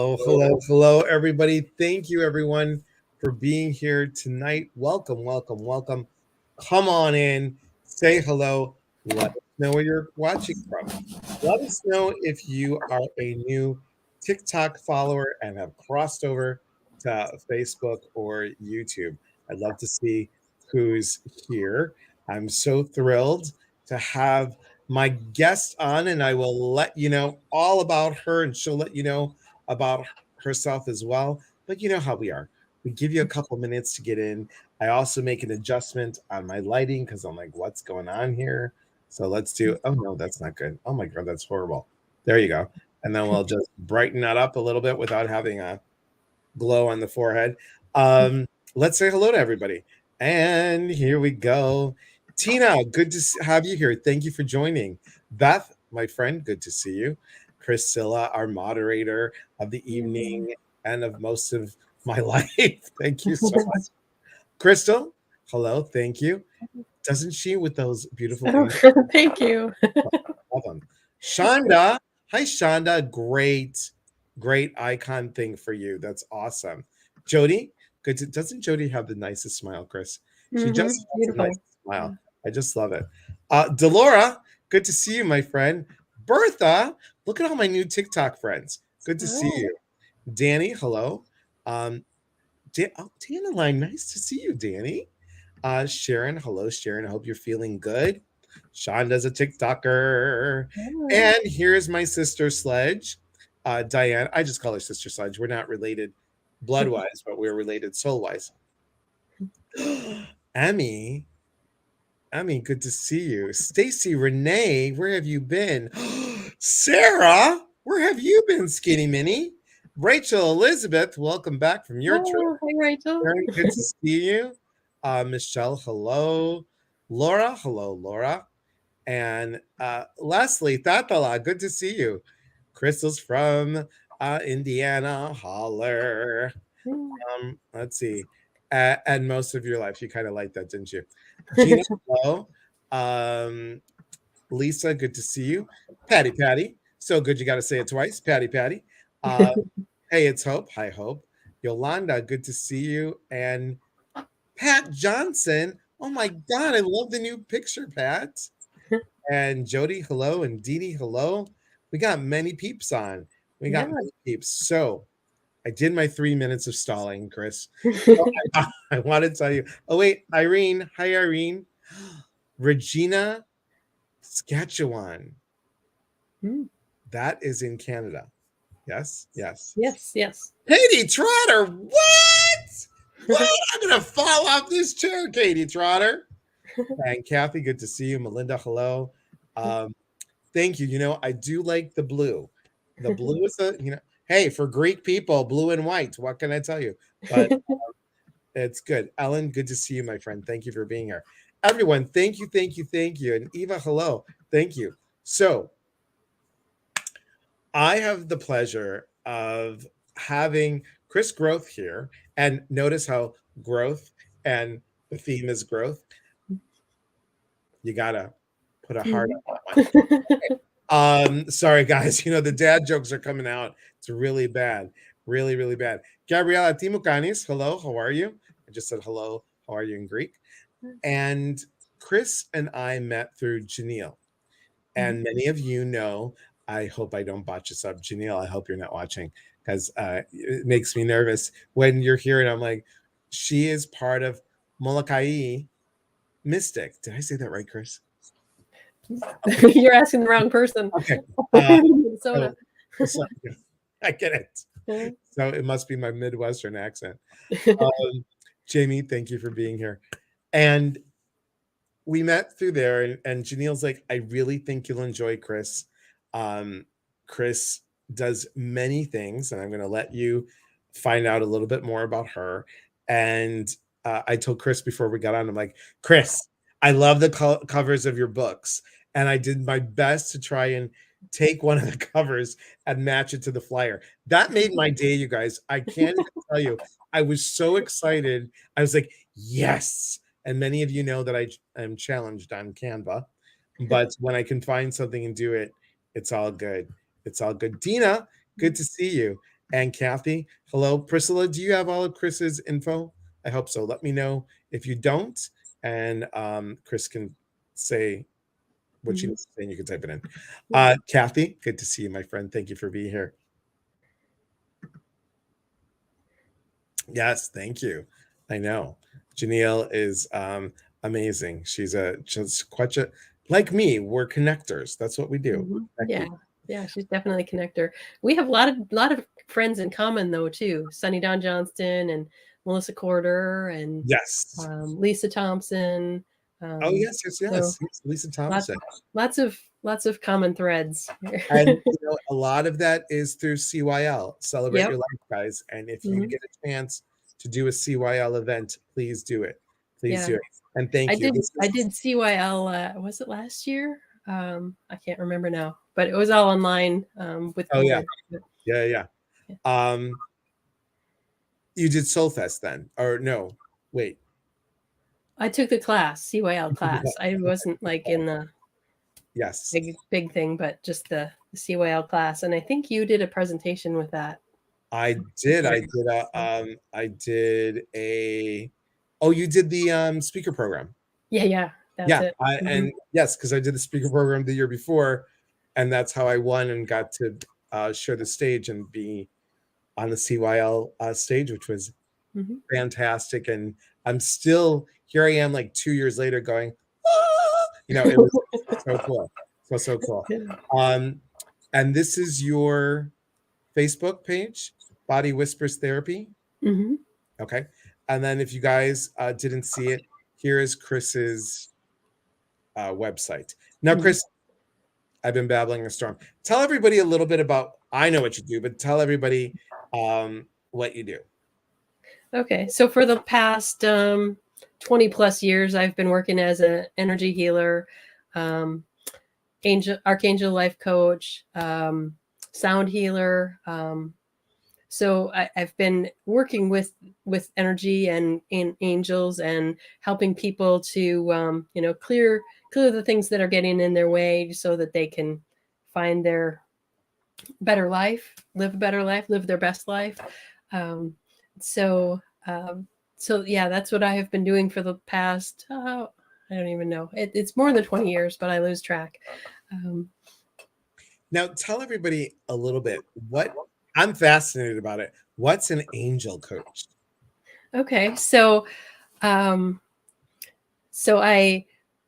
Hello, everybody. Thank you, everyone, for being here tonight. Welcome. Come on in, say hello, let us know where you're watching from. Let us know if you are a new TikTok follower and have crossed over to Facebook or YouTube. I'd love to see who's here. I'm so thrilled to have my guest on, and I will let you know all about her, and she'll let you know about herself as well. But you know how we are. We give you a couple minutes to get in. I also make an adjustment on my lighting because I'm like, what's going on here? So let's do, oh no, that's not good. Oh my God, that's horrible. There you go. And then we'll just brighten that up a little bit without having a glow on the forehead. Let's say hello to everybody. And here we go. Tina, good to have you here. Thank you for joining. Beth, my friend, good to see you. Priscilla, our moderator of the evening and of most of my life. Thank you so much. Crystal, hello. Thank you. Doesn't she with those beautiful things? Thank you. Love them. Shonda, hi Shonda. Great icon thing for you. That's awesome. Jody, good to, doesn't Jody have the nicest smile, Kris? She just has a Beautiful. nice smile. I just love it. Delora, good to see you, my friend. Bertha, look at all my new TikTok friends. Good to see you. Danny, hello. Um, Line, nice to see you, Danny. Sharon, hello, Sharon. I hope you're feeling good. Shonda's a TikToker. And here's my sister Sledge, Diane. I just call her Sister Sledge. We're not related blood wise, but we're related soul wise. Emmy, good to see you. Stacy, Renee, where have you been? Sarah, where have you been, Skinny Minnie? Rachel Elizabeth, welcome back from your trip. Hi, Rachel. Very good to see you. Michelle, hello. Laura, hello, Laura. And Leslie, Tatala, good to see you. Crystal's from Indiana, holler. Let's see. And most of your life, you kind of liked that, didn't you? Gina, hello. Um, Lisa, good to see you. Patty, so good you got to say it twice. Patty. Uh, hey, it's Hope. Hi, Hope. Yolanda, good to see you. And Pat Johnson. Oh my God, I love the new picture, Pat. And Jody, hello. And Dee Dee, hello. We got many peeps on. We got many peeps. So I did my 3 minutes of stalling, Kris. So I want to tell you. Oh, wait, Irene. Hi, Irene. Regina, Saskatchewan. That is in Canada. Yes. Yes. Katie Trotter, what? I'm going to fall off this chair, Katie Trotter. And Kathy, good to see you. Melinda, hello. Thank you. You know, I do like the blue. The blue is hey, for Greek people, blue and white. What can I tell you? But it's good. Ellen, good to see you, my friend. Thank you for being here. Everyone, thank you. And Eva, hello. Thank you. So I have the pleasure of having Kris Groth here. And notice how growth and the theme is growth. You got to put a heart on that one. Sorry, guys. You know, the dad jokes are coming out. It's really bad. Really bad. Gabriela Timucanis, hello. How are you? I just said hello. How are you in Greek? And Kris and I met through Janelle. And many of you know, I hope I don't botch this up. Janelle, I hope you're not watching because it makes me nervous when you're here and I'm like, she is part of Molokai Mystic. Did I say that right, Kris? You're asking the wrong person. Okay. Minnesota. I get it. So it must be my Midwestern accent. Jamie, thank you for being here. And we met through there, and Janelle's like, I really think you'll enjoy Kris. Kris does many things, and I'm going to let you find out a little bit more about her. And I told Kris before we got on, I'm like, Kris, I love the covers of your books. And I did my best to try and take one of the covers and match it to the flyer. That made my day, you guys. I can't even tell you. I was so excited. I was like, yes. And many of you know that I am challenged on Canva. But when I can find something and do it, it's all good. It's all good. Dina, good to see you. and Kathy. Hello, Priscilla. Do you have all of Chris's info? I hope so. Let me know if you don't, and Kris can say what she needs to say, and you can type it in. Kathy, good to see you, my friend. Thank you for being here. Yes, thank you. I know. Janelle is amazing. She's just quite a, like me, we're connectors. That's what we do. Yeah. Yeah, she's definitely a connector. We have a lot of friends in common though too. Sunny Dawn Johnston and Melissa Corder and Yes. Lisa Thompson. Oh yes. So Lisa Thompson. Lots of common threads. And a lot of that is through CYL, Celebrate Yep. Your Life, guys. And if you get a chance to do a CYL event, please do it. Please do it. And thank you. I did CYL. Was it last year? I can't remember now, but it was all online with COVID. Yeah. You did Soulfest then, or no? Wait. I took the class, CYL class. I wasn't like in the big thing, but just the CYL class. And I think you did a presentation with that. I did. I did a. Oh, you did the speaker program. Yeah. That's it. And yes, because I did the speaker program the year before, and that's how I won and got to share the stage and be on the CYL stage, which was fantastic. And I'm still here. I am like 2 years later, going, ah! It was so cool, so cool. And this is your Facebook page, Body Whispers Therapy. Okay, and then if you guys didn't see it, here is Kris's website. Now, Kris, I've been babbling a storm. Tell everybody a little bit about, I know what you do, but tell everybody what you do. Okay. So for the past 20 plus years, I've been working as an energy healer, Archangel life coach, sound healer. So I've been working with energy and angels and helping people to, clear the things that are getting in their way so that they can find their better life, live a better life, live their best life. So yeah, that's what I have been doing for the past, I don't even know. It's more than 20 years, but I lose track. Now tell everybody a little bit what I'm fascinated about it. What's an angel coach? Okay. So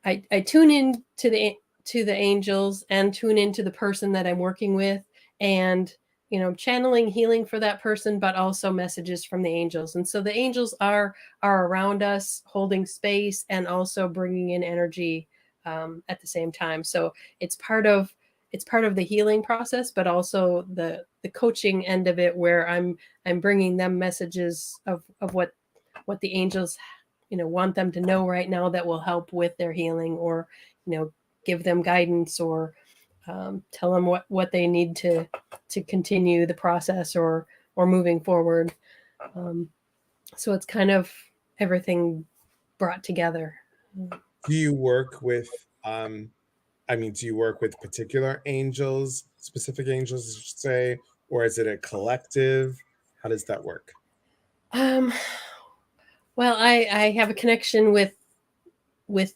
I tune in to the angels and tune into the person that I'm working with, and channeling healing for that person, but also messages from the angels. And so the angels are around us, holding space and also bringing in energy at the same time. So it's part of the healing process, but also the coaching end of it, where I'm bringing them messages of what the angels want them to know right now that will help with their healing, or give them guidance, or tell them what they need to continue the process or moving forward. So it's kind of everything brought together. Do you work with do you work with particular angels, specific angels, I should say, or is it a collective? How does that work? Well, I have a connection with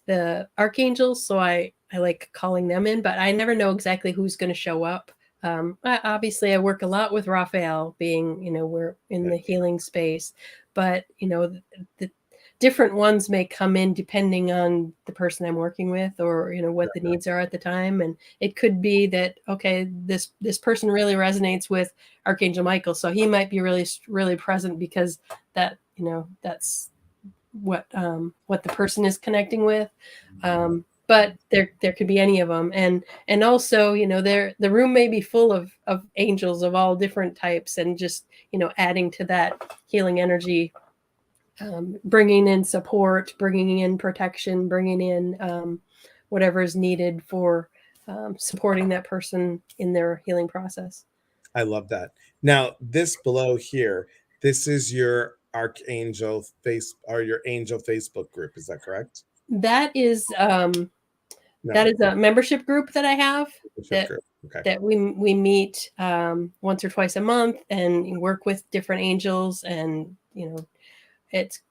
the archangels, so I like calling them in, but I never know exactly who's going to show up. Obviously, I work a lot with Raphael, being we're in the healing space, but the different ones may come in depending on the person I'm working with, or what the needs are at the time. And it could be that, okay, this person really resonates with Archangel Michael, so he might be really present because that that's what the person is connecting with. But there could be any of them, and also the room may be full of angels of all different types, and just adding to that healing energy, bringing in support, bringing in protection, bringing in whatever is needed for supporting that person in their healing process. I love that. Now, this below here, this is your Archangel your angel Facebook group. Is that correct? That is that is a membership group that I have. Okay. that we meet once or twice a month and work with different angels. And it's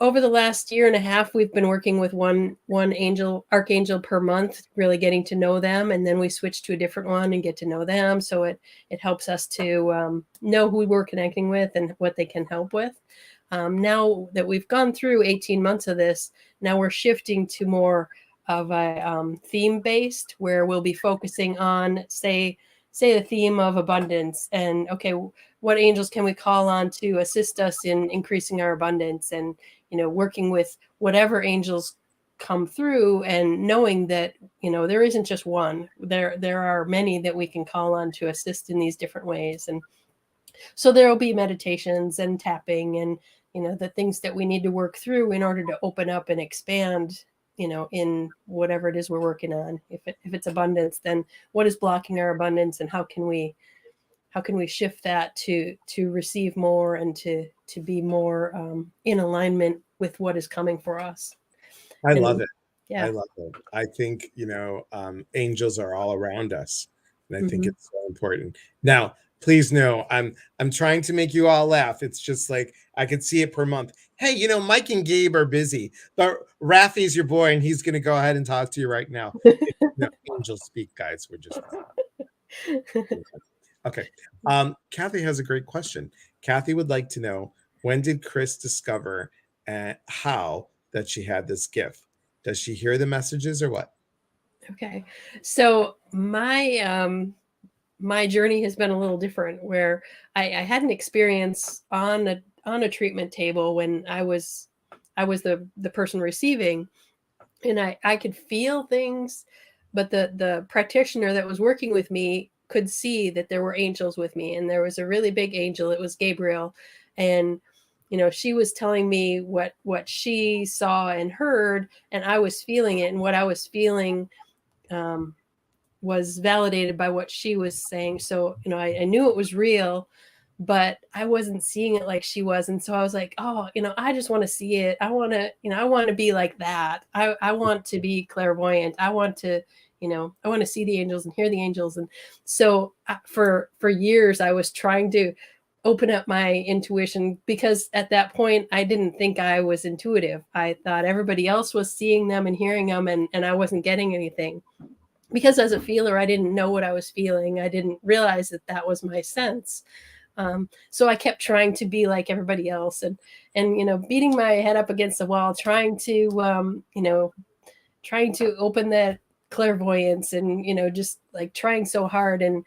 over the last year and a half, we've been working with one archangel per month, really getting to know them, and then we switch to a different one and get to know them. So it helps us to know who we're connecting with and what they can help with. Now that we've gone through 18 months of this, now we're shifting to more of a theme based, where we'll be focusing on, say the theme of abundance, and okay, what angels can we call on to assist us in increasing our abundance, and working with whatever angels come through, and knowing that there isn't just one. There are many that we can call on to assist in these different ways. And so there will be meditations and tapping and the things that we need to work through in order to open up and expand in whatever it is we're working on. If it's abundance, then what is blocking our abundance, and how can we shift that to receive more and to be more in alignment with what is coming for us. I love And it. I yeah. love it. I think, angels are all around us. And I think Mm-hmm. it's so important. Now, please know, I'm trying to make you all laugh. It's just like I could see it per month. Hey, Mike and Gabe are busy, but Rafi's your boy, and he's going to go ahead and talk to you right now. Angels speak, guys. We're just okay. Kathy has a great question. Kathy would like to know, when did Kris discover how that she had this gift? Does she hear the messages or what? Okay. So my journey has been a little different, where I had an experience on a treatment table when I was the person receiving, and I could feel things, but the practitioner that was working with me could see that there were angels with me, and there was a really big angel. It was Gabriel, and she was telling me what she saw and heard, and I was feeling it, and what I was feeling um, was validated by what she was saying. So I knew it was real, but I wasn't seeing it like she was. And so I was like, oh, I just want to see it. I want to be like that. I want to be clairvoyant. I want to see the angels and hear the angels. And so for years, I was trying to open up my intuition, because at that point, I didn't think I was intuitive. I thought everybody else was seeing them and hearing them, and I wasn't getting anything. Because as a feeler, I didn't know what I was feeling. I didn't realize that was my sense. So I kept trying to be like everybody else, and beating my head up against the wall, trying to open that clairvoyance, and just like trying so hard, and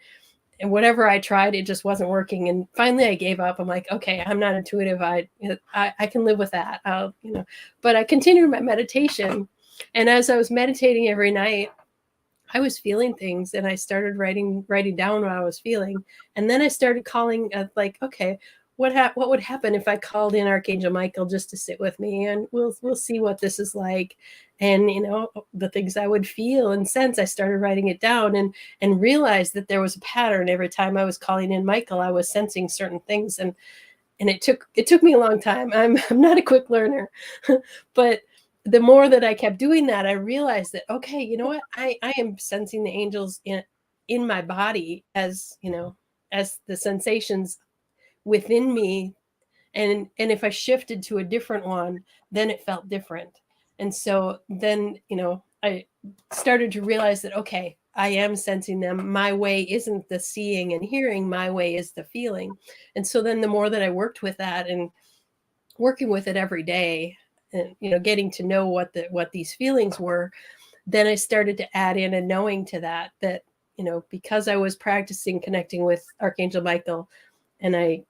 whatever I tried, it just wasn't working. And finally, I gave up. I'm like, okay, I'm not intuitive. I can live with that. But I continued my meditation, and as I was meditating every night, I was feeling things, and I started writing down what I was feeling. And then I started calling, like, okay, what would happen if I called in Archangel Michael just to sit with me, and we'll see what this is like. And the things I would feel and sense, I started writing it down, and realized that there was a pattern. Every time I was calling in Michael, I was sensing certain things, and it took me a long time. I'm not a quick learner, but the more that I kept doing that, I realized that, okay, you know what? I am sensing the angels in my body, as as the sensations within me. And if I shifted to a different one, then it felt different. And so then, I started to realize that, okay, I am sensing them. My way isn't the seeing and hearing, my way is the feeling. And so then the more that I worked with that, and working with it every day, and getting to know what these feelings were, then I started to add in a knowing to that because I was practicing connecting with Archangel Michael, and I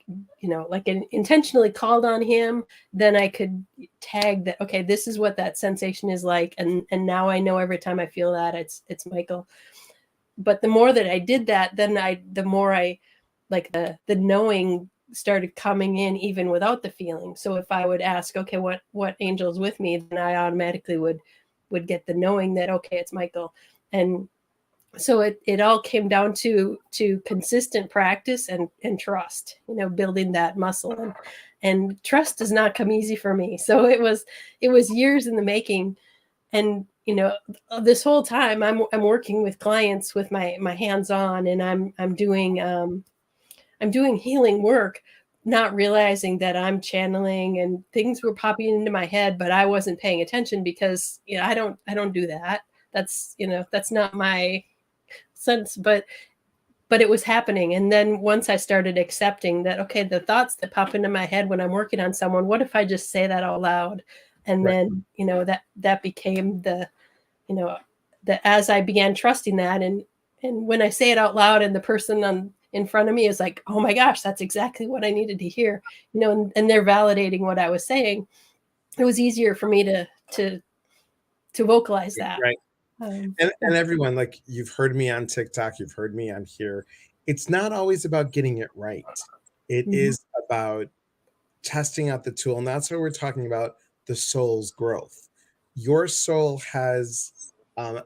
like intentionally called on him, then I could tag that, okay, this is what that sensation is like, and now I know every time I feel that it's Michael. But the more that I did that, then the more I, like, the knowing started coming in even without the feeling. So if I would ask, okay, what angel's with me, then I automatically would get the knowing that, okay, it's Michael. And so it all came down to consistent practice and trust, building that muscle. And trust does not come easy for me. So it was years in the making. And you know, this whole time I'm working with clients with my hands on, and I'm doing healing work, not realizing that I'm channeling and things were popping into my head, but I wasn't paying attention because, you know, I don't do that. That's, you know, that's not my sense, but it was happening. And then once I started accepting that, okay, the thoughts that pop into my head when I'm working on someone, what if I just say that out loud? And Right. then, you know, that became the, you know, that as I began trusting that, and when I say it out loud and the person in front of me is like, oh my gosh, that's exactly what I needed to hear, you know, and they're validating what I was saying, it was easier for me to vocalize that. Right. Yeah. And everyone, like, you've heard me on TikTok, you've heard me on here. It's not always about getting it right. It Mhm. is about testing out the tool, and that's why we're talking about the soul's growth. Your soul has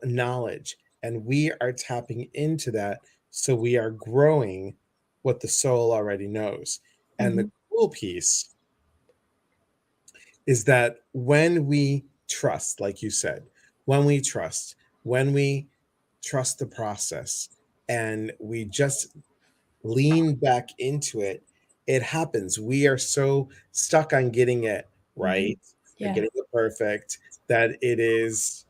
knowledge, and we are tapping into that, so we are growing what the soul already knows. And the Mhm. cool piece is that when we trust, like you said, when we trust, when we trust the process, and we just lean back into it, it happens. We are so stuck on getting it Mhm. right and Yeah. getting it perfect that it is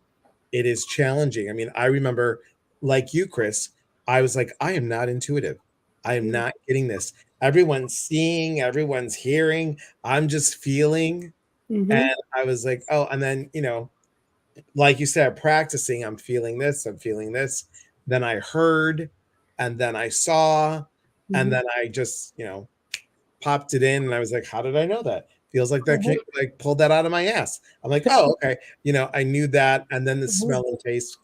challenging. I mean, I remember, like you, Kris, I was like, I am not intuitive. I am Mhm. not getting this. Everyone's seeing, everyone's hearing. I'm just feeling. And Mhm. I was like, oh, and then, like you said, practicing, I'm feeling this, I'm feeling this. Then I heard, and then I saw, and Mhm. then I just, popped it in, and I was like, how did I know that? Feels like that came, Mhm. like, pulled that out of my ass. I'm like, oh, okay. I knew that. And then the Mhm. smell and taste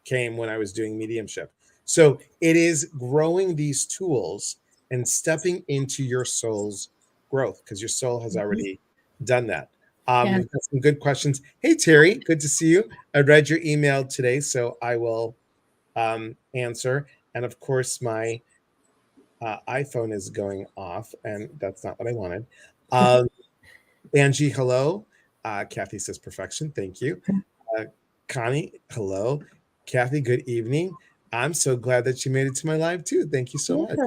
came when I was doing mediumship. So it is growing these tools and stepping into your soul's growth, because your soul has Mhm. already done that. Yeah. We've got some good questions. Hey, Terry, good to see you. I read your email today, so I will answer. And of course, my iPhone is going off, and that's not what I wanted. Um, Angie, hello. Kathy says perfection. Thank you. Uh, Connie, hello. Kathy, good evening. I'm so glad that you made it to my live too. Thank you so much.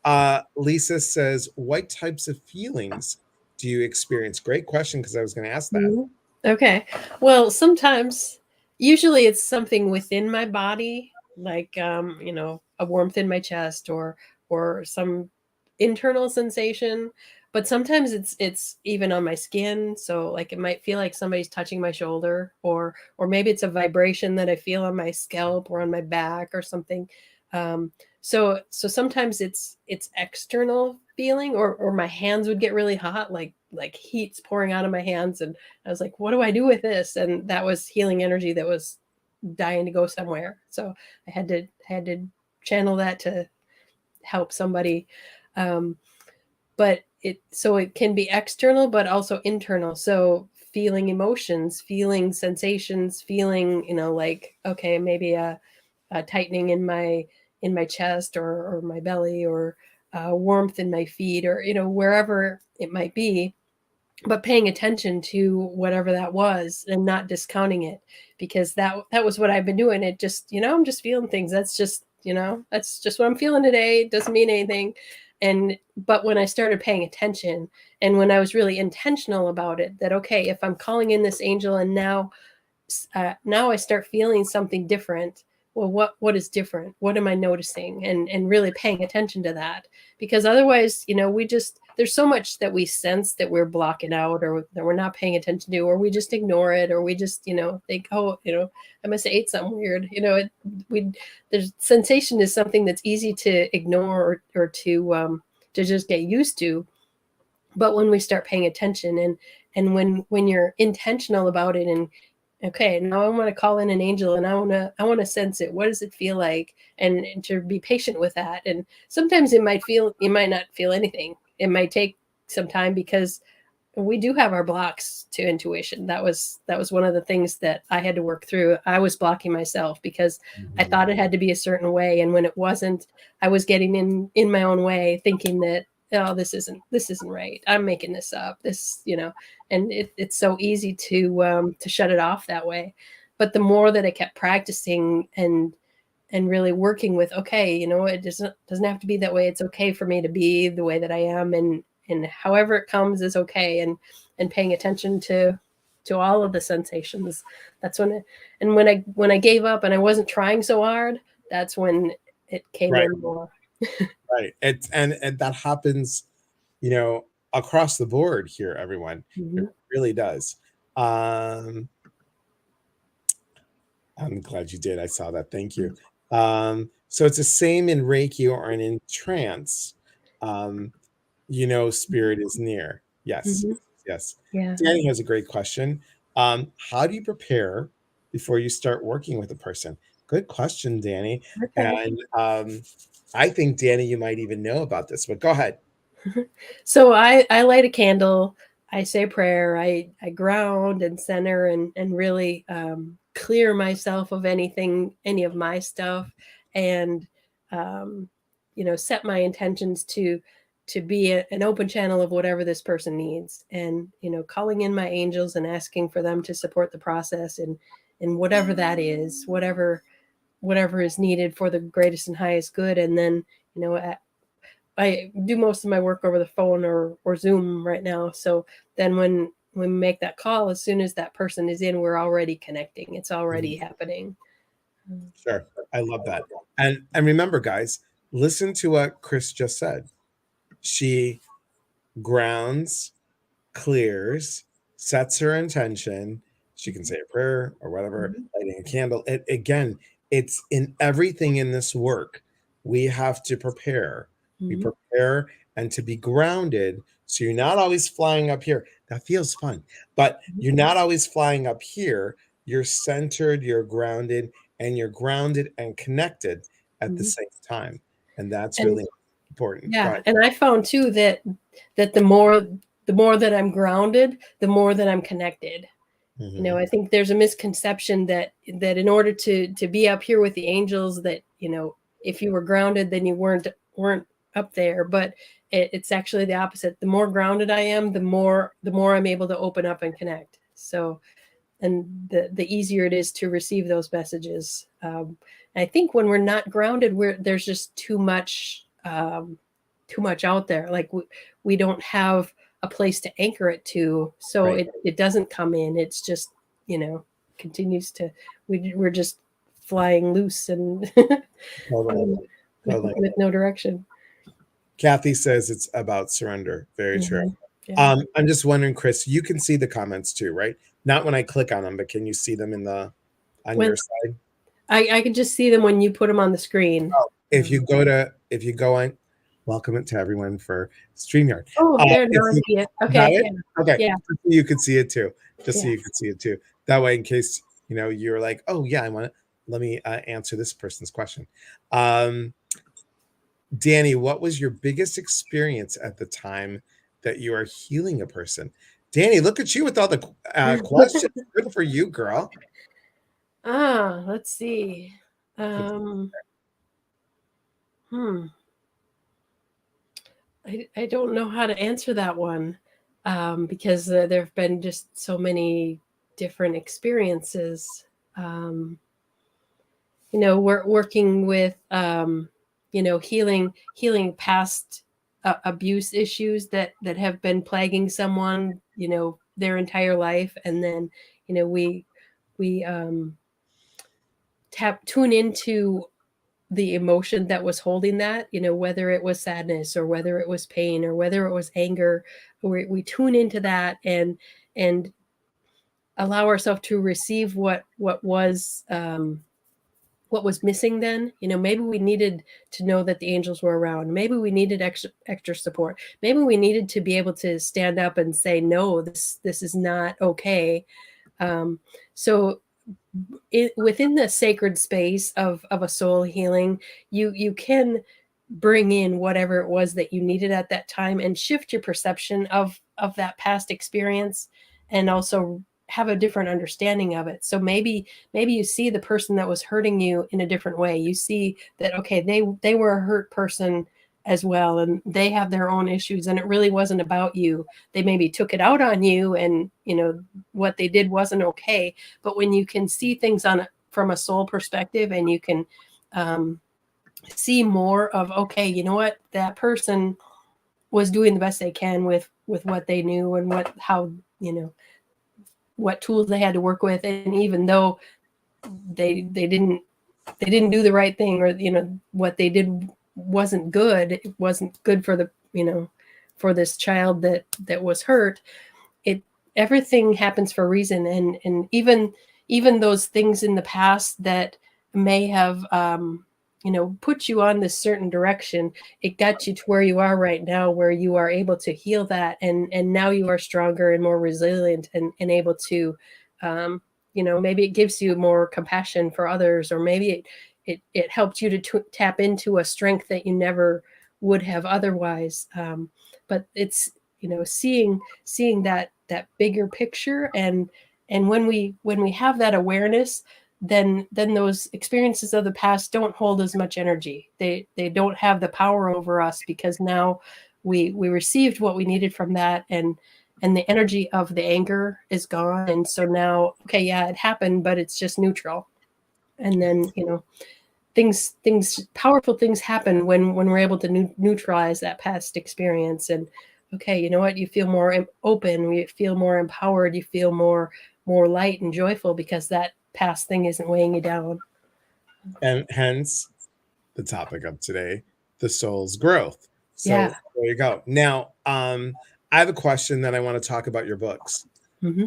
Yeah. Lisa says, what types of feelings do you experience? Great question, because I was going to ask that. Mhm. Okay. Well, sometimes, usually it's something within my body, like you know, a warmth in my chest or some internal sensation. But sometimes it's even on my skin. So like it might feel like somebody's touching my shoulder, or maybe it's a vibration that I feel on my scalp or on my back or something. Um, so sometimes it's external feeling, or my hands would get really hot, like heat's pouring out of my hands, and I was like, what do I do with this? And that was healing energy that was dying to go somewhere. So I had to channel that to help somebody. Um, but it can be external but also internal. So feeling emotions, feeling sensations, feeling, you know, like, okay, maybe a tightening in my chest, or my belly, or warmth in my feet, or, you know, wherever it might be, but paying attention to whatever that was and not discounting it, because that was what I've been doing. It just, you know, I'm just feeling things. That's just, you know, that's just what I'm feeling today. It doesn't mean anything. And but when I started paying attention, and when I was really intentional about it, that okay, if I'm calling in this angel, and now I start feeling something different. Well, what is different? What am I noticing? And really paying attention to that, because otherwise, you know, we just, there's so much that we sense that we're blocking out, or that we're not paying attention to, or we just ignore it, or we just, you know, think, oh, you know, I must have ate something weird. You know, we there's sensation is something that's easy to ignore, or to just get used to. But when we start paying attention, and when you're intentional about it, and okay, now I want to call in an angel, and I want to sense it. What does it feel like? And to be patient with that. And sometimes you might not feel anything. It might take some time, because we do have our blocks to intuition. That was one of the things that I had to work through. I was blocking myself because I Mhm. thought it had to be a certain way, and when it wasn't, I was getting in my own way, thinking that, oh, this isn't right. I'm making this up. This, you know, and it's so easy to shut it off that way. but the more that I kept practicing and really working with, okay, it doesn't have to be that way. It's okay for me to be the way that I am, and however it comes is okay, and paying attention to all of the sensations. That's when I gave up and I wasn't trying so hard, that's when it came Right. in more. Right. And that happens, across the board here, everyone. It Mm-hmm. really does. Um, I'm glad you did. I saw that. Thank you. So it's the same in Reiki or in trance. Um, spirit is near. Yes. Mm-hmm. Yes. Yeah. Danny has a great question. How do you prepare before you start working with a person? Good question, Danny. Okay. And I think, Danny, you might even know about this, but go ahead. So I light a candle, I say a prayer, I ground and center and really clear myself of any of my stuff, and um, set my intentions to be an open channel of whatever this person needs, and calling in my angels and asking for them to support the process, and whatever that is, whatever is needed for the greatest and highest good. And then you know I do most of my work over the phone or Zoom right now. So then when we make that call, as soon as that person is in, we're already connecting. It's already Mhm. happening. Sure. I love that. And remember, guys, listen to what Kris just said. She grounds, clears, sets her intention. She can say a prayer or whatever, Mhm. lighting a candle. Again, it's in everything in this work. We have to prepare. We Mhm. prepare and to be grounded. So you're not always flying up here. That feels fun, but you're not always flying up here. You're centered, you're grounded, and you're grounded and connected at the Mhm. same time. And that's And really important. Go yeah, ahead. and I found too that the more that I'm grounded, the more that I'm connected. Mhm. I think there's a misconception that in order to be up here with the angels, that if you were grounded, then you weren't up there. But it's actually the opposite. The more grounded I am, the more I'm able to open up and connect. So, and the easier it is to receive those messages. I think when we're not grounded, there's just too much out there. Like we don't have a place to anchor it to, so Right. it doesn't come in. It's just you know continues to we're just flying loose and Totally. Totally. with no direction. Kathy says it's about surrender. Very true. Mhm. Yeah. I'm just wondering, Kris, you can see the comments too, right? Not when I click on them, but can you see them on When your side? I can just see them when you put them on the screen. Oh, Um, if you go on, welcome it to everyone for StreamYard. oh, there, If now I you see it. got Okay. it, Yeah. okay, Yeah. just so you could see it too. Just so Yeah. you could see it too. That way, in case you're like, oh yeah, I want to. Let me answer this person's question. Um, Danny, what was your biggest experience at the time that you are healing a person? Danny, look at you with all the questions. Good for you, girl. Let's see. Um, hmm. I don't know how to answer that one, because there have been just so many different experiences. Um, we're working with, healing past abuse issues that have been plaguing someone, their entire life, and then, we tune into the emotion that was holding that, whether it was sadness or whether it was pain or whether it was anger. We tune into that and allow ourselves to receive what was missing. Then maybe we needed to know that the angels were around. Maybe we needed extra support. Maybe we needed to be able to stand up and say, no, this is not okay. So within the sacred space of a soul healing, you can bring in whatever it was that you needed at that time and shift your perception of that past experience, and also have a different understanding of it. So maybe you see the person that was hurting you in a different way. You see that, okay, they were a hurt person as well, and they have their own issues, and it really wasn't about you. They maybe took it out on you, and what they did wasn't okay. But when you can see things from a soul perspective, and you can see more of, okay, you know what, that person was doing the best they can with what they knew, and what tools they had to work with, and even though they didn't do the right thing, or what they did wasn't good, it wasn't good for the for this child that was hurt. It Everything happens for a reason, and even those things in the past that may have put you on this certain direction, it got you to where you are right now, where you are able to heal that, and now you are stronger and more resilient, and able to maybe it gives you more compassion for others, or maybe it helped you to tap into a strength that you never would have otherwise. But it's seeing that bigger picture, and when we have that awareness, then those experiences of the past don't hold as much energy. They don't have the power over us, because now we received what we needed from that, and the energy of the anger is gone. And so now, okay, yeah, it happened, but it's just neutral. And then things powerful things happen when we're able to neutralize that past experience. And okay, you know what, you feel more open, you feel more empowered, you feel more light and joyful, because that past thing isn't weighing you down. And hence the topic of today, the soul's growth. So Yeah. there you go. Now, I have a question that I want to talk about your books. Mm-hmm.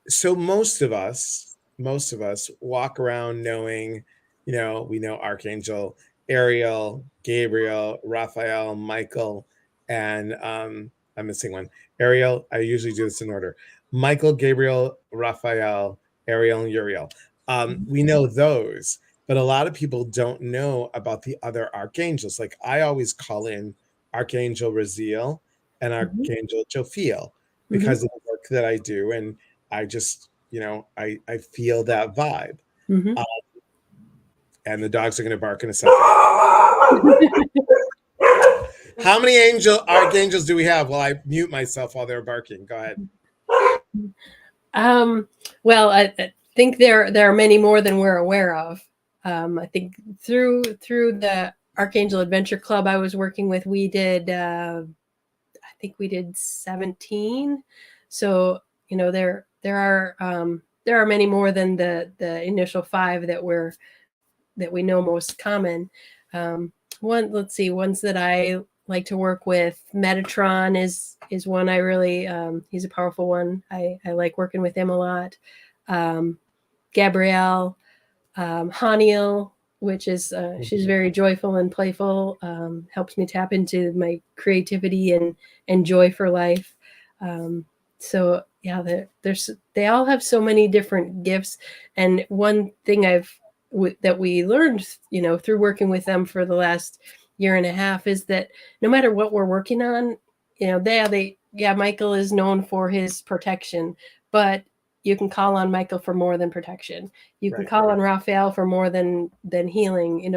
So most of us walk around knowing, we know Archangel, Ariel, Gabriel, Raphael, Michael, and I'm missing one. Ariel, I usually do this in order. Michael, Gabriel, Raphael, Ariel, and Uriel. We know those, but a lot of people don't know about the other archangels. Like, I always call in Archangel Raziel and Archangel Jophiel because of the work that I do, and I just, I feel that vibe. Mm-hmm. And the dogs are going to bark in a second. How many archangels do we have? Well, I mute myself while they're barking. Go ahead. Well, I think there are many more than we're aware of. I think through the Archangel Adventure Club I was working with, we did I think we did 17. So there are many more than the initial 5 that we know most common. Let's see, ones that I like to work with. Metatron is one I really, he's a powerful one. I like working with him a lot. Gabrielle, Haniel, which is she's very joyful and playful, helps me tap into my creativity and joy for life. So yeah, they all have so many different gifts. And one thing that we learned, through working with them for the last year and a half, is that no matter what we're working on, Michael is known for his protection, but you can call on Michael for more than protection. You can call on Raphael for more than healing.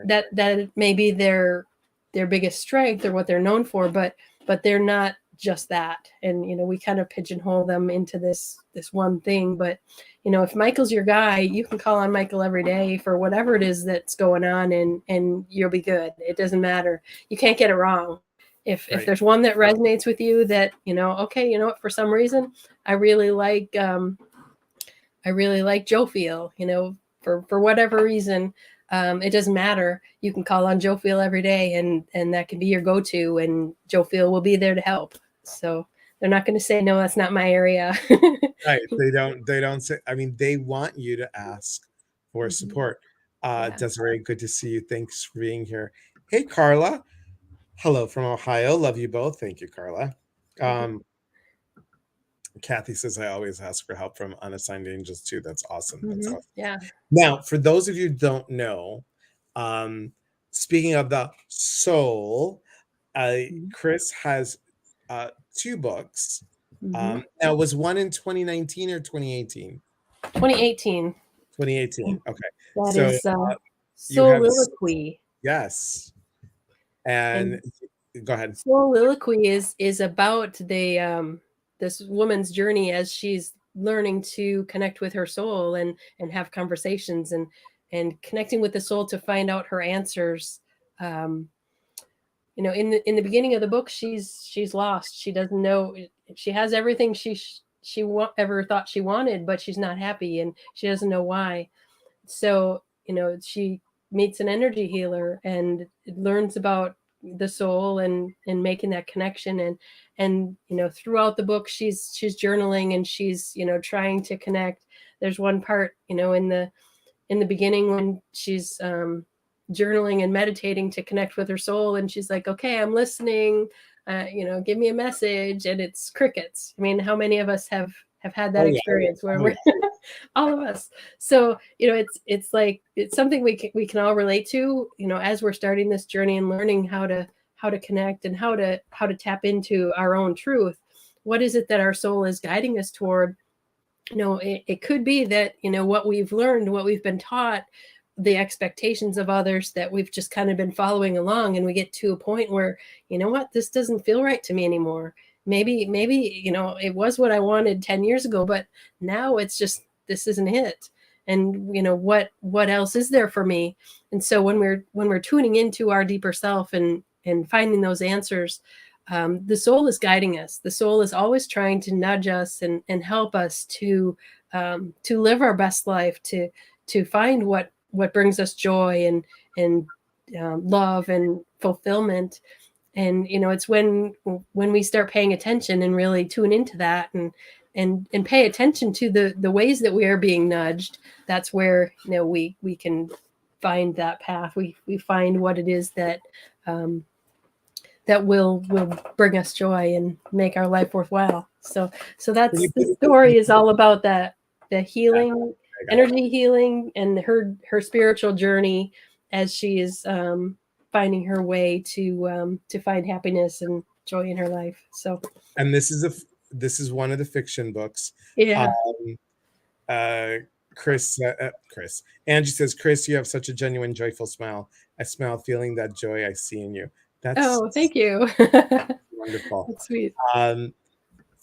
That may be their biggest strength, or what they're known for, but they're not just that. And we kind of pigeonhole them into this one thing. But if Michael's your guy, you can call on Michael every day for whatever it is that's going on, and you'll be good. It doesn't matter. You can't get it wrong. If there's one that resonates with you, that okay, for some reason I really like Jophiel, for whatever reason, it doesn't matter. You can call on Jophiel every day, and that can be your go-to, and Jophiel will be there to help. So they're not going to say, no, that's not my area. Right. They don't say, I mean, they want you to ask for support. Desiree, good to see you. Thanks for being here. Hey, Carla. Hello from Ohio. Love you both. Thank you, Carla. Kathy says, I always ask for help from unassigned angels too. That's awesome. That's awesome. Yeah. Now, for those of you who don't know, speaking of the soul, Kris has 2 books. Now, was one in 2019 or 2018? 2018. 2018. Okay. That So is you have, Soul-iloquy. yes. And And go ahead. Soul-iloquy is about this woman's journey as she's learning to connect with her soul and have conversations and connecting with the soul to find out her answers. Um, in the beginning of the book, she's lost. She doesn't know. She has everything ever thought she wanted, but she's not happy, and she doesn't know why. So she meets an energy healer and learns about the soul and making that connection, and throughout the book she's journaling, and she's trying to connect. There's one part in the beginning when she's journaling and meditating to connect with her soul, and she's like, okay, I'm listening, give me a message, and it's crickets. I mean, how many of us have had that Oh, yeah. experience where Oh, we're all of us. So it's like it's something we can all relate to, as we're starting this journey and learning how to connect and how to tap into our own truth. What is it that our soul is guiding us toward? It could be that what we've learned, what we've been taught, the expectations of others, that we've just kind of been following along, and we get to a point where what, this doesn't feel right to me anymore. Maybe it was what I wanted 10 years ago, but now it's just, this isn't it. And what else is there for me? And so when we're tuning into our deeper self and finding those answers, the soul is guiding us. The soul is always trying to nudge us and help us to live our best life, to find what brings us joy and love and fulfillment. And it's when we start paying attention and really tune into that and pay attention to the ways that we are being nudged. That's where we can find that path. We find what it is that that will bring us joy and make our life worthwhile. So that's the story, is all about that, the healing, energy healing, and her spiritual journey as she is finding her way to find happiness and joy in her life. So, And this is one of the fiction books. yeah. Kris, Angie says, Kris, you have such a genuine, joyful smile. I smile feeling that joy I see in you. That's Thank you. wonderful. That's sweet.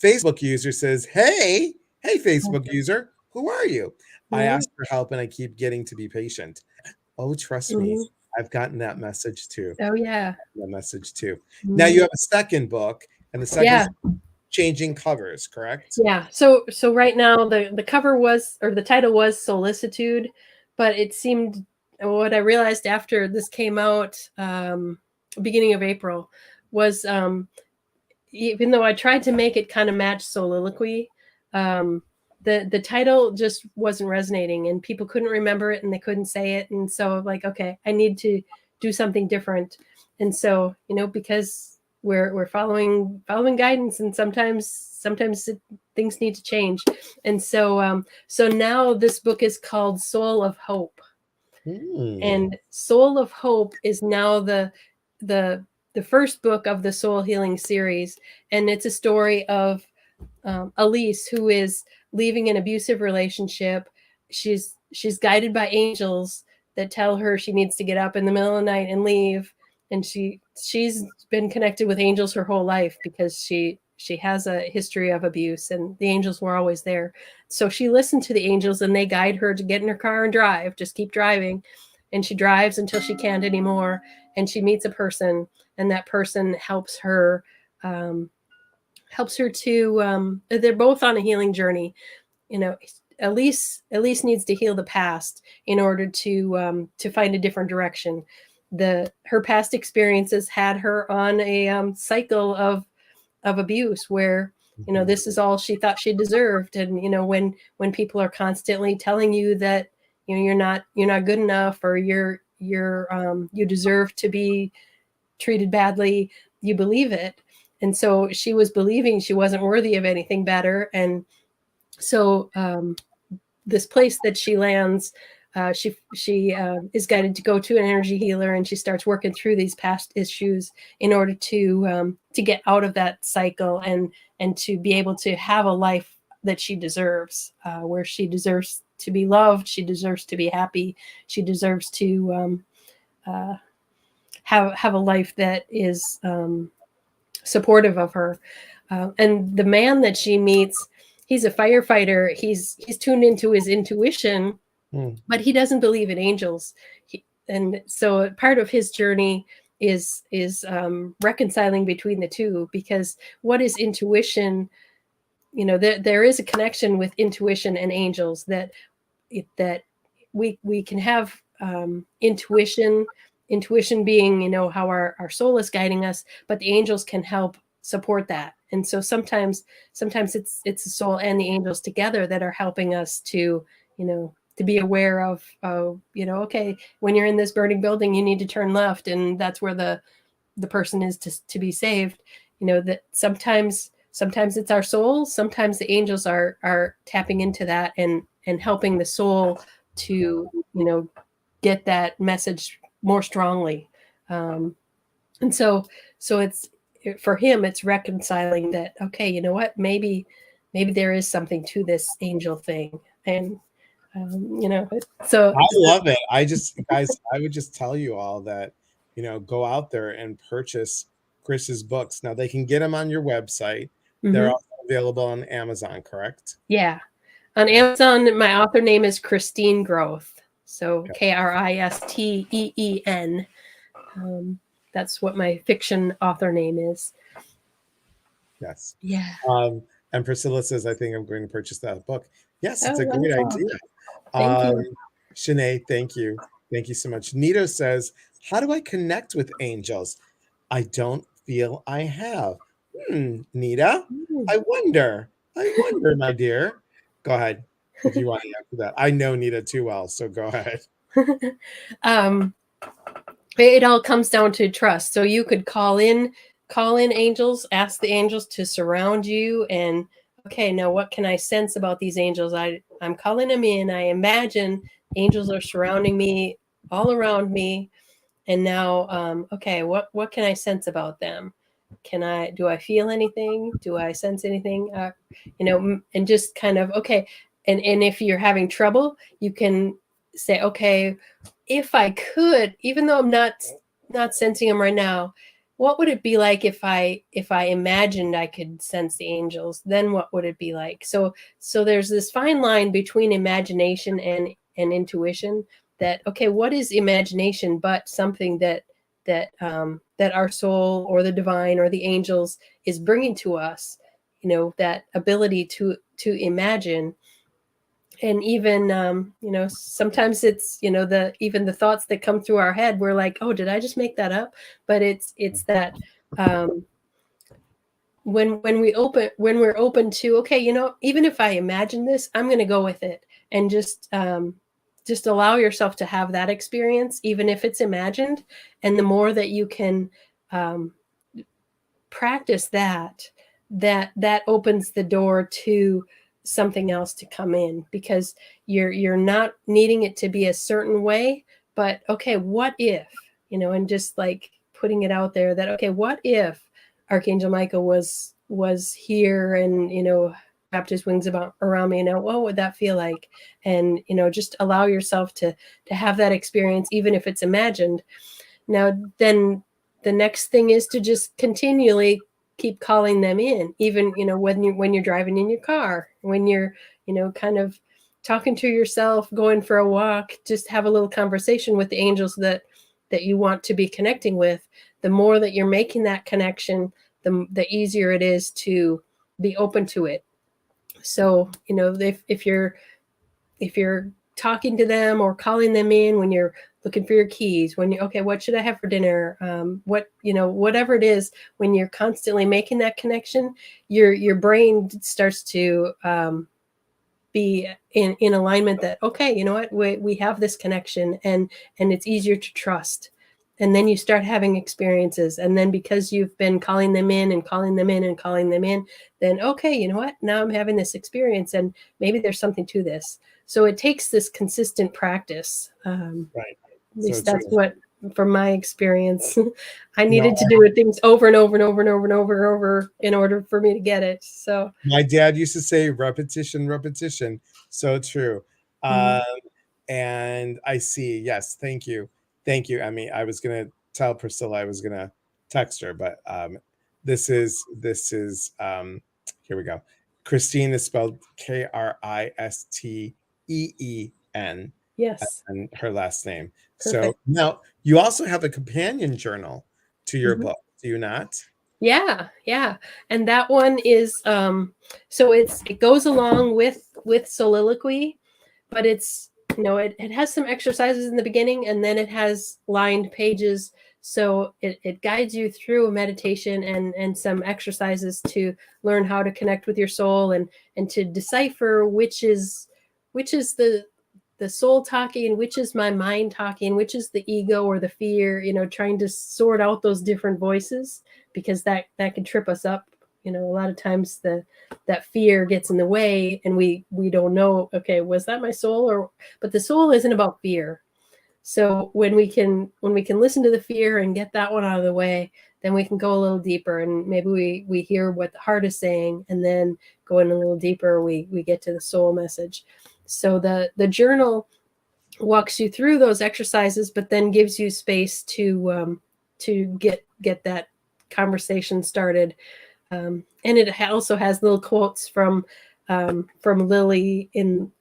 Facebook user says, hey, Facebook user, who are you? I asked for help and I keep getting to be patient. Oh, trust me, I've gotten that message too. Oh, yeah. That message too. Now you have a second book, and the second changing covers, correct? Yeah. So right now the cover was, or the title was Soul-icitude, but it seemed, what I realized after this came out, beginning of April, was even though I tried to make it kind of match Soul-iloquy, the title just wasn't resonating, and people couldn't remember it and they couldn't say it. And so like, okay, I need to do something different. And so, because we're following guidance, and sometimes things need to change. And so so now this book is called Soul of Hope. And Soul of Hope is now the first book of the soul healing series, and it's a story of Elise, who is leaving an abusive relationship. She's guided by angels that tell her she needs to get up in the middle of the night and leave. And she's been connected with angels her whole life because she has a history of abuse, and the angels were always there. So she listened to the angels, and they guide her to get in her car and drive. Just keep driving. And she drives until she can't anymore, and she meets a person, and that person helps her to they're both on a healing journey. Elise needs to heal the past in order to find a different direction. Her past experiences had her on a cycle of abuse where this is all she thought she deserved. And when people are constantly telling you that you're not good enough, or you deserve to be treated badly, you believe it. And so she was believing she wasn't worthy of anything better. And so this place that she lands, she is guided to go to an energy healer, and she starts working through these past issues in order to get out of that cycle and to be able to have a life that she deserves, where she deserves to be loved, she deserves to be happy, she deserves to have a life that is supportive of her. And the man that she meets, he's a firefighter. He's tuned into his intuition, but he doesn't believe in angels. And so part of his journey is reconciling between the two, because what is intuition? There is a connection with intuition and angels, that we can have intuition being how our soul is guiding us, but the angels can help support that. And so sometimes it's the soul and the angels together that are helping us to be aware of okay, when you're in this burning building, you need to turn left, and that's where the person is to be saved. That sometimes it's our soul, sometimes the angels are tapping into that and helping the soul to get that message more strongly. And so it's, for him, it's reconciling that, okay, you know what, maybe there is something to this angel thing. And so I love it. Guys, I would just tell you all that, go out there and purchase Kris's books. Now they can get them on your website. They're also available on Amazon, correct? Yeah. On Amazon, my author name is Christine Groth. So Kristeen. That's what my fiction author name is. Yes. Yeah. And Priscilla says, I think I'm going to purchase that book. Yes, it's a great wonderful. idea. Thank you. Shanae, thank you. Thank you so much. Nito says, how do I connect with angels? I don't feel I have. Nita, I wonder, my dear. Go ahead if you want to answer that. I know Nita too well, so go ahead. It all comes down to trust. So you could call in angels, ask the angels to surround you, and okay, now what can I sense about these angels? I'm calling them in. I imagine angels are surrounding me, all around me. And now, okay, what can I sense about them? Do I feel anything? Do I sense anything? And just kind of, okay. And if you're having trouble, you can say, okay, if I could, even though I'm not sensing them right now, what would it be like if I imagined I could sense the angels? Then what would it be like? So there's this fine line between imagination and intuition. That, okay, what is imagination but something that our soul or the divine or the angels is bringing to us? That ability to imagine. And even sometimes it's even the thoughts that come through our head, we're like, oh, did I just make that up? But it's that when we're open to, okay, even if I imagine this, I'm going to go with it, and just allow yourself to have that experience, even if it's imagined. And the more that you can practice that opens the door to something else to come in, because you're not needing it to be a certain way, but okay, what if, and just like putting it out there that, okay, what if Archangel Michael was here and wrapped his wings around me, what would that feel like? And just allow yourself to have that experience, even if it's imagined. Now then the next thing is to just continually keep calling them in, even when you're driving in your car, when you're kind of talking to yourself, going for a walk. Just have a little conversation with the angels that you want to be connecting with. The more that you're making that connection, the easier it is to be open to it. So if you're talking to them or calling them in when you're looking for your keys, when you, okay, what should I have for dinner? Whatever it is, when you're constantly making that connection, your brain starts to be in alignment that, okay, you know what, we have this connection, and it's easier to trust. And then you start having experiences, and then because you've been calling them in and calling them in and calling them in, then okay, you know what, now I'm having this experience, and maybe there's something to this. So it takes this consistent practice. Right. At least So that's true. what, from my experience, I needed to do things over and over and over and over and over and over in order for me to get it. So my dad used to say repetition, repetition. So true. And I see. Yes. Thank you. Thank you, Emmy. I was going to tell Priscilla I was gonna text her, but this is here we go. Christine is spelled Kristeen, Yes. and her last name. So Perfect. now you also have a companion journal to your book, do you not? Yeah, yeah. And that one is so it goes along with Soul-iloquy, but it's it has some exercises in the beginning and then it has lined pages. So it guides you through a meditation and some exercises to learn how to connect with your soul and to decipher which is the soul talking, which is my mind talking, which is the ego or the fear, trying to sort out those different voices, because that can trip us up. A lot of times that fear gets in the way and we don't know, okay, was that my soul? But the soul isn't about fear. So when we can listen to the fear and get that one out of the way, then we can go a little deeper, and maybe we hear what the heart is saying, and then going a little deeper, we get to the soul message. So the journal walks you through those exercises, but then gives you space to get that conversation started. And it also has little quotes from Lily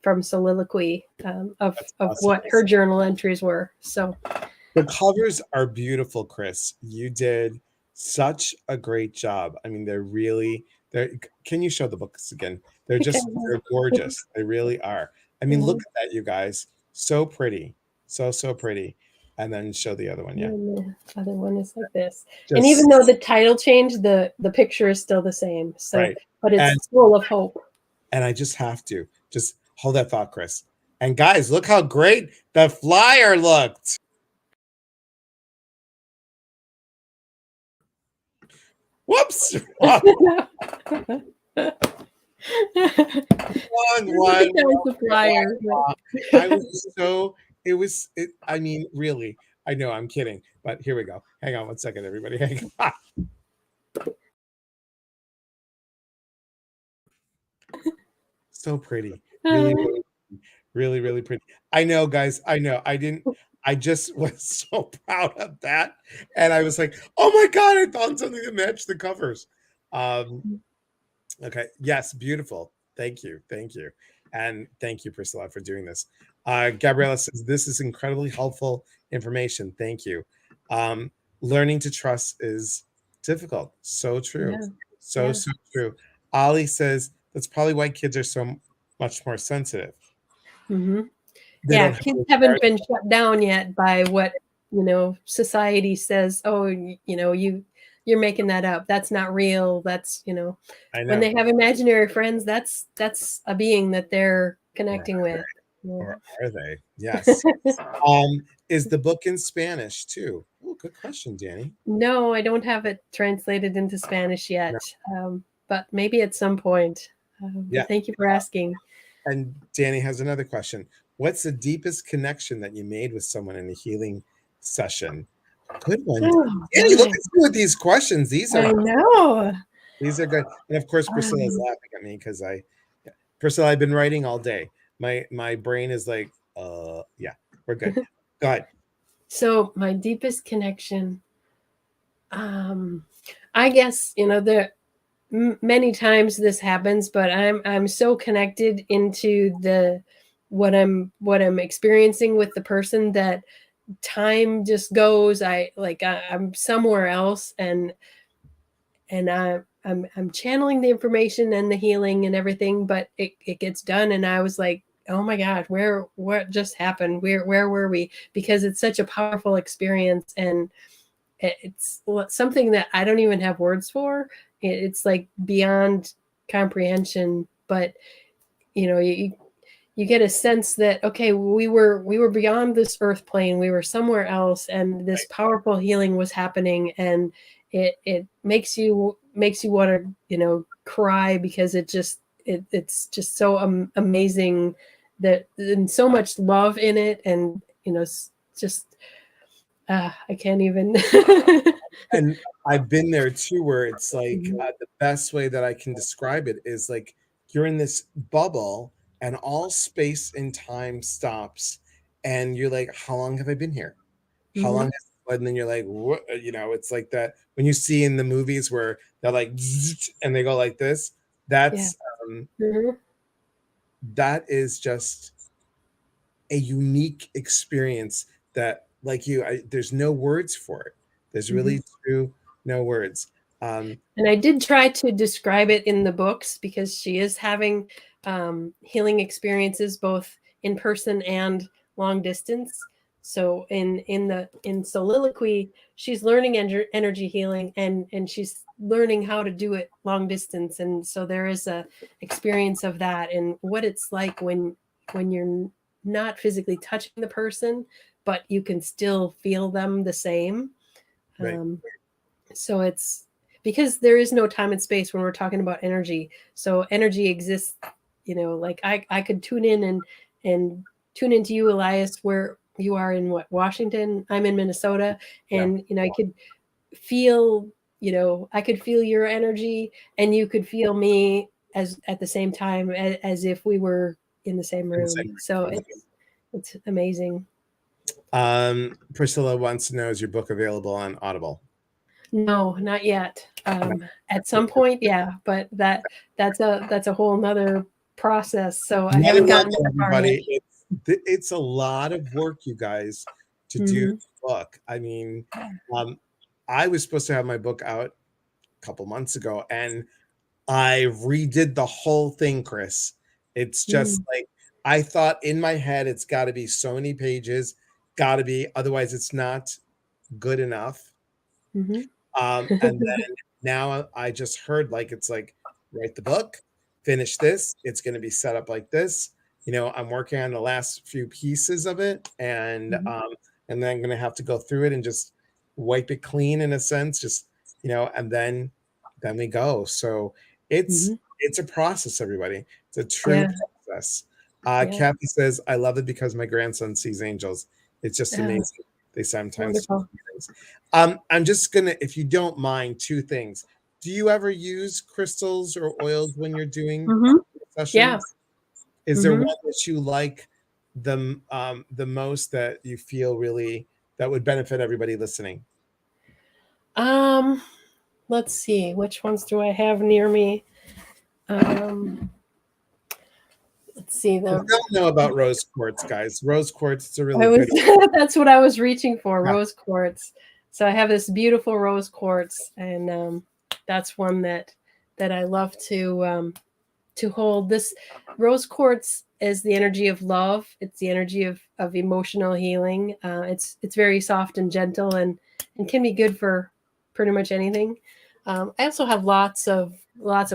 from Soul-iloquy, of Awesome. what her journal entries were. So The covers are beautiful, Kris. You did such a great job. I mean, they're can you show the books again? They're gorgeous. They really are. I mean, look at that, you guys. So pretty. So pretty. And then show the other one. Yeah. and the other one is like this. And Just even though the title changed, the picture is still the same. So, right. but it's And full of hope. I just have to just hold that thought, Kris. And guys, look how great the flyer looked. Whoops. One. I was so I mean, really. I know I'm kidding, but here we go. Hang on one second, everybody. Hang on. So pretty. Really, really pretty. I know, guys. I know. I just was so proud of that. And I was like, oh my God, I found something that matched the covers. Okay. Yes, beautiful. Thank you. Thank you. And thank you, Priscilla, for doing this. Gabriella says, this is incredibly helpful information. Thank you. Learning to trust is difficult. So true. Yeah. So true. Ali says, that's probably why kids are so much more sensitive. Mm-hmm. They don't have kids haven't been shut down yet by what society says. Oh, you're making that up. That's not real. That's I know. When they have imaginary friends, that's a being that they're connecting with. Or are they? Yes. Is the book in Spanish too? Oh, good question, Danny. No, I don't have it translated into Spanish yet, but maybe at some point. Yeah. Thank you for asking. And Danny has another question. What's the deepest connection that you made with someone in a healing session? Good one. Danny, look at you with these questions. I know. These are good. And of course, Priscilla's laughing at me because Priscilla, I've been writing all day. My brain is like, yeah, we're good. Go ahead. So my deepest connection, I guess, there many times this happens, but I'm so connected into what I'm experiencing with the person that time just goes. I'm somewhere else, and I'm channeling the information and the healing and everything, but it gets done, and I was like, oh my God, what just happened? Where were we? Because it's such a powerful experience, and it's something that I don't even have words for. It's like beyond comprehension, but you get a sense that, okay, we were beyond this earth plane, we were somewhere else, and this powerful healing was happening, and it makes you want to cry, because it's just so amazing, that and so much love in it, and just I can't even. And I've been there too, where it's like the best way that I can describe it is like you're in this bubble and all space and time stops, and you're like, how long have I been here? How long has this and then you're like, what? It's like that when you see in the movies where they're like, and they go like this. Yeah. That's Hmm. that is just a unique experience that, like there's no words for it. There's Hmm. really true no words. Um, And I did try to describe it in the books because she is having healing experiences both in person and long distance. So in Soul-iloquy, she's learning energy healing, and she's learning how to do it long distance. And so there is a experience of that and what it's like when you're not physically touching the person, but you can still feel them the same. right, Um, so it's because there is no time and space when we're talking about energy. So energy exists, like I could tune in and tune into you, Elias, where you are in what, Washington? I'm in Minnesota, yeah, and I could feel, I could feel your energy, and you could feel me as at the same time as if we were in the same room. So it's amazing. Priscilla wants to know, is your book available on Audible? No, not yet. No. At some point, yeah, but that's a whole nother process. So I Another haven't gotten welcome, that far yet. everybody. It's a lot of work, you guys, to do Hmm. the book. I mean, um, I was supposed to have my book out a couple months ago, and I redid the whole thing, Kris. It's just Mm-hmm. like I thought in my head, it's got to be so many pages, got to be, otherwise it's not good enough. Hmm. And then now I just heard like it's like write the book, finish this. It's going to be set up like this. I'm working on the last few pieces of it, and then I'm going to have to go through it and just wipe it clean in a sense, just and then we go. So it's Hmm. it's a process, everybody. It's a true Yeah, process. yeah. Kathy says, I love it because my grandson sees angels. It's just Oh, amazing. They sometimes do wonderful. things. I'm just gonna, if you don't mind, two things. Do you ever use crystals or oils when you're doing Hmm. Yeah. sessions? Is there Hmm. one that you like the most that you feel really that would benefit everybody listening? Um, let's see. Which ones do I have near me? Um, let's see. If you don't know about rose quartz, guys, rose quartz, it's a really I was good. that's what I was reaching for, Yeah. rose quartz. So I have this beautiful rose quartz, and that's one that I love to hold. This rose quartz is the energy of love. It's the energy of emotional healing. It's very soft and gentle, and can be good for pretty much anything. I also have lots of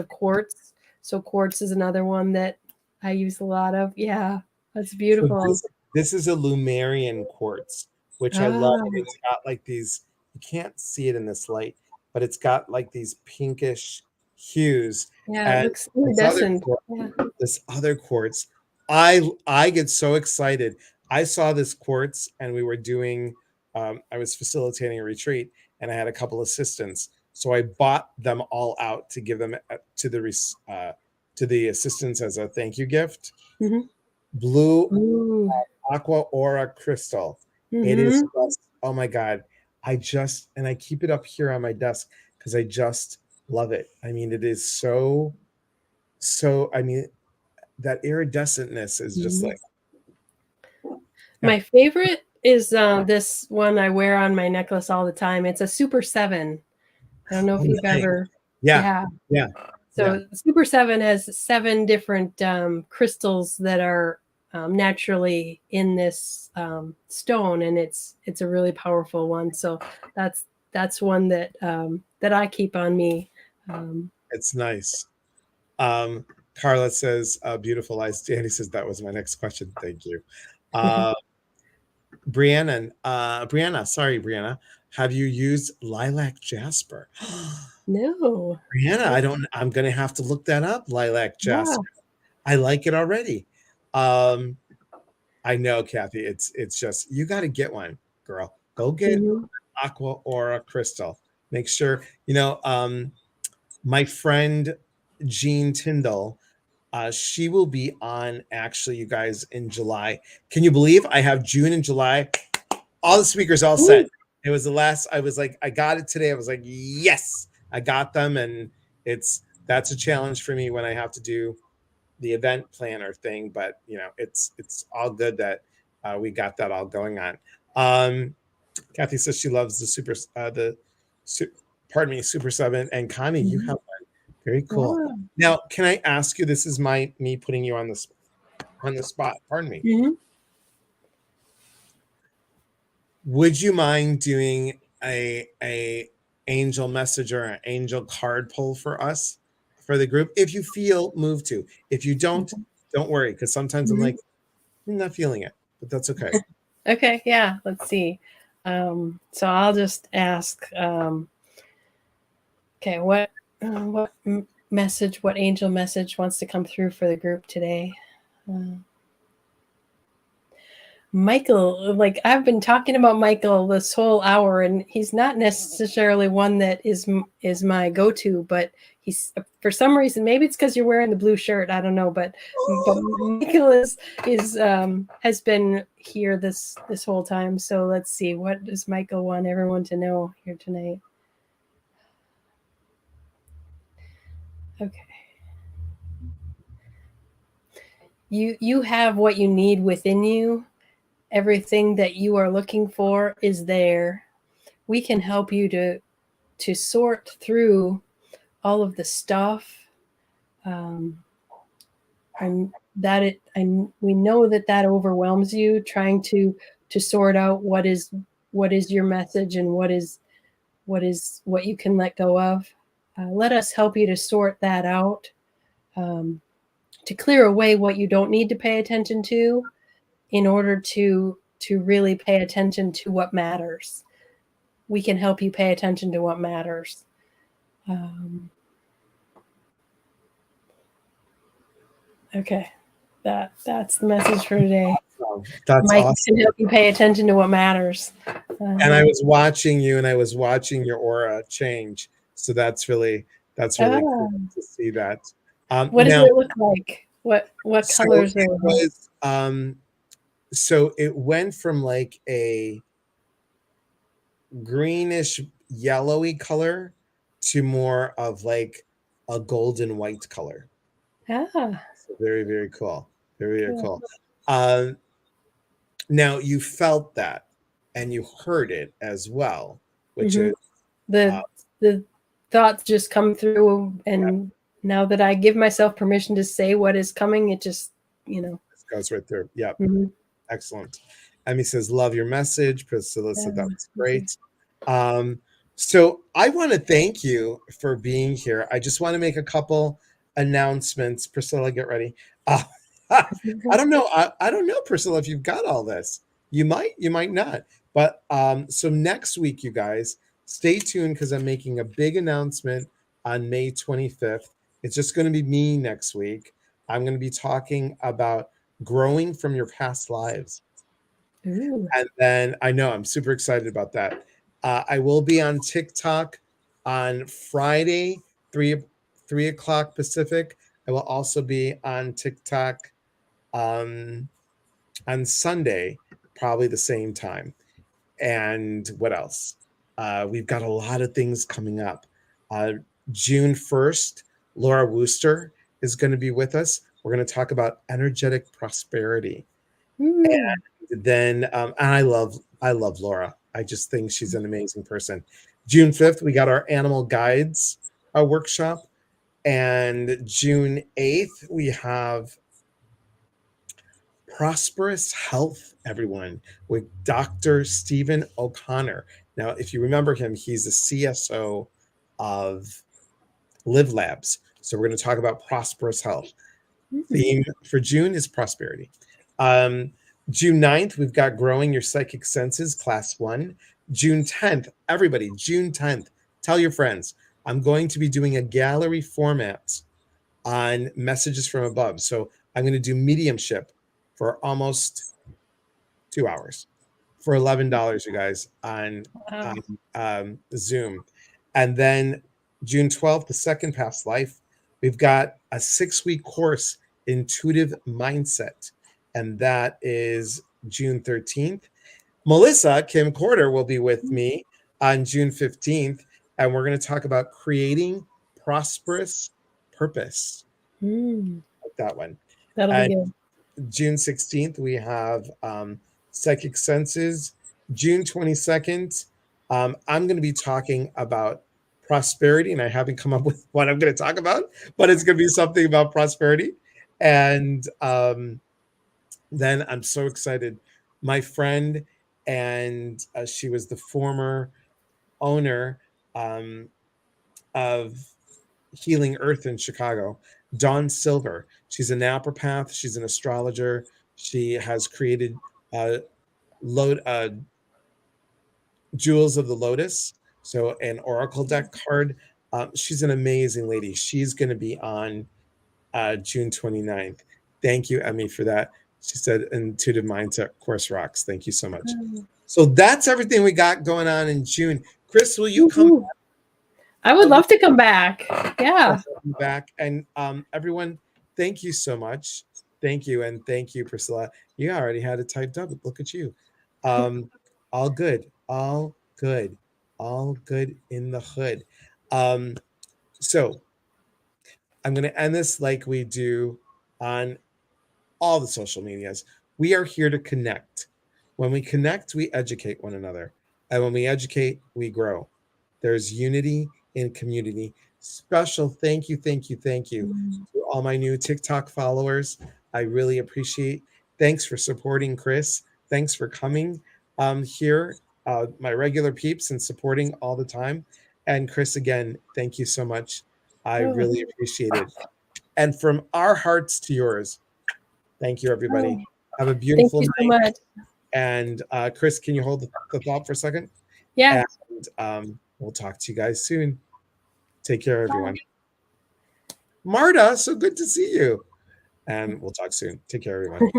quartz. So quartz is another one that I use a lot of. Yeah, that's So beautiful. this is a Lumerian quartz, which I love. Ah, It's got like these, you can't see it in this light, but it's got like these pinkish hues. yeah, it And looks this other iridescent. quartz, Yeah. I get so excited. I saw this quartz and we were doing I was facilitating a retreat and I had a couple assistants. So I bought them all out to give them to the assistants as a thank you gift. Hmm. Blue Ooh. aqua aura crystal. It is Hmm. just, oh my god. And I keep it up here on my desk because I just love it. I mean, it is so I mean, that iridescentness is just Hmm. like, yeah. My favorite is this one I wear on my necklace all the time. It's a Super 7. I don't know Oh, if you've nice. ever, Yeah, yeah. yeah, yeah. So Super 7 has 7 different crystals that are naturally in this stone, and it's a really powerful one. So that's one that I keep on me. Um, It's nice. Um, Carla says, beautiful eyes. Danny says that was my next question. Thank you. Uh, Brianna, sorry, Brianna. Have you used lilac jasper? no. Brianna, I'm gonna have to look that up. Lilac Yeah. jasper. I like it already. Um, I know, Kathy. It's just you got to get one, girl. Go get Hmm. aqua aura crystal. Make sure my friend Jean Tyndall. She will be on actually, you guys, in July. Can you believe I have June and July? All the speakers all Ooh, set. It was the last. I was like, I got it today. I was like, yes, I got them, and that's a challenge for me when I have to do the event planner thing. But it's all good that we got that all going on. Kathy says she loves pardon me, Super Seven, and Connie, you have one. Very cool. Wow. Now, can I ask you? This is me putting you on the spot. Pardon me. Mhm. Would you mind doing a angel message or an angel card pull for us for the group if you feel moved to? If you don't worry, because sometimes I'm like, I'm not feeling it, but that's okay. Okay, yeah, let's see. So I'll just ask, okay, what message, what angel message wants to come through for the group today? Michael, like I've been talking about Michael this whole hour, and he's not necessarily one that is my go-to, but he's for some reason, maybe it's because you're wearing the blue shirt, I don't know, but Michael is has been here this whole time. So let's see, what does Michael want everyone to know here tonight? Okay. You have what you need within you. Everything that you are looking for is there. We can help you to sort through all of the stuff, and we know that overwhelms you, trying to sort out what is your message and what you can let go of. Let us help you to sort that out, to clear away what you don't need to pay attention to, in order to really pay attention to what matters. We can help you pay attention to what matters. Okay, that's the message for today. That's Mike awesome. can help you pay attention to what matters. And I was watching you, and I was watching your aura change. So that's really cool to see that. What does Now, it look like? What so colors it are was so it went from like a greenish yellowy color to more of like a golden white color. So very, very cool. Very, very cool. Now you felt that and you heard it as well, which is the thoughts just come through, and now that I give myself permission to say what is coming, it just it goes right through. Yep. Mm-hmm. Excellent. Emmy says, love your message. Priscilla said that was great. So I want to thank you for being here. I just want to make a couple announcements. Priscilla, get ready. I don't know. I don't know, Priscilla, if you've got all this. You might not. But so next week, you guys, stay tuned because I'm making a big announcement on May 25th. It's just going to be me next week. I'm going to be talking about growing from your past lives. Ooh. And then I know I'm super excited about that. I will be on TikTok on Friday, 3 o'clock Pacific. I will also be on TikTok on Sunday, probably the same time. And what else? We've got a lot of things coming up. June 1st, Laura Wooster is going to be with us. We're going to talk about energetic prosperity. And then and I love Laura. I just think she's an amazing person. June 5th, we got our animal guides workshop. And June 8th, we have Prosperous Health, everyone, with Dr. Stephen O'Connor. Now, if you remember him, he's the CSO of Live Labs. So we're going to talk about prosperous health. Theme for June is prosperity. June 9th, we've got Growing Your Psychic Senses, Class 1. June 10th, everybody, June 10th, tell your friends. I'm going to be doing a gallery format on messages from above. So I'm going to do mediumship for almost 2 hours for $11, you guys, on Zoom. And then June 12th, the second past life, we've got a 6-week course, Intuitive Mindset. And that is June 13th. Melissa Kim Corder will be with me on June 15th, and we're going to talk about creating prosperous purpose. Like that one. That'll be And good. June 16th, we have Psychic Senses. June 22nd, I'm going to be talking about prosperity, and I haven't come up with what I'm going to talk about, but it's going to be something about prosperity. And then I'm so excited. My friend, and she was the former owner um, of Healing Earth in Chicago, Dawn Silver. She's a naturopath. She's an astrologer. She has created load Jewels of the Lotus, so an oracle deck card. She's an amazing lady. She's going to be on June 29th. Thank you, Emmy, for that. She said, intuitive mindset course rocks. Thank you so much. So that's everything we got going on in June. Kris, will you come back? I would love to come back. Yeah. Back. And everyone, thank you so much. Thank you. And thank you, Priscilla. You already had it typed up. Look at you. All good. All good. All good in the hood. So I'm going to end this like we do on all the social medias. We are here to connect. When we connect, we educate one another. And when we educate, we grow. There's unity in community. Special thank you to all my new TikTok followers. I really appreciate. Thanks for supporting Kris. Thanks for coming here, my regular peeps, and supporting all the time. And Kris, again, thank you so much. I really appreciate it. And from our hearts to yours, thank you, everybody. Have a beautiful night. Thank you so much. And Kris, can you hold the thought for a second? Yeah. And we'll talk to you guys soon. Take care, everyone. Bye. Marta, so good to see you. And we'll talk soon. Take care, everyone.